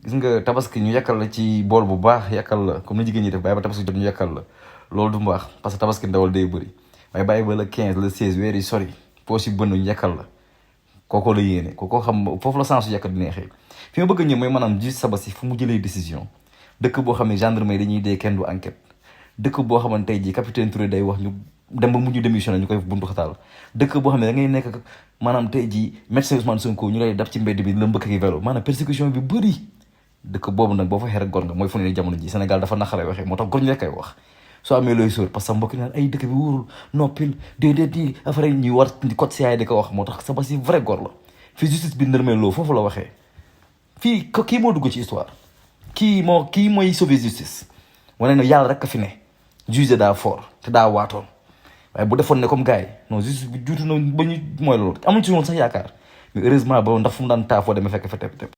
gis nga tabaski ñu yàkkal la ci bool bu baax yàkkal la comme ni jigéen ñi def bàyyi ba tabaski jot ñu yàkkal la loolu du mbaax parce que tabaski ndawal day bëri waaye bàyyi ba le 15 le 16 weer yi sori poos yi bënn ñu yàkkal la kooko la yéene kooko xam foofu la sensu yàkkat di neexee fi ma bëgg a ñëw mooy maanaam juste Sabassi fu mu jëlee décision dëkk boo xam ne gendarmerie dañuy dee kenn du enquête dëkk boo xamante tey jii capitaine Touré day wax ñu dem ba mujj démissionné ñu koy buntu xataal dëkk boo xam ne da ngay nekk maanaam tey jii médecin Ousmane Sonko ñu lay dab ci mbedd bi la mbëkk ki vélo maanaam persécution bi bëri dëkk boobu nag boo fa xeer gor nga mooy fu ne jamono ji Sénégal dafa naqaree waxee moo tax gor ñu rek kay wax soo amee looy sóor parce que mbokk naan ay dëkk bi wóorul noppil déedéet di affaire ñuy war code CI di ko wax moo tax Sabassi vrai gor la fii justice bi ndërmee loo foofu la waxee fii kii moo dugg ci histoire kii mooy sauver justice wane na yàlla rek a fi ne juge daa fort te daa waatoon waaye bu defoon ne comme gars yi non justice bi juutu na ba ñu mooy loolu amuñ ci woon sax yaakaar mais heureusement ba ndax fu mu daan taa foo demee fekk fa tepp tepp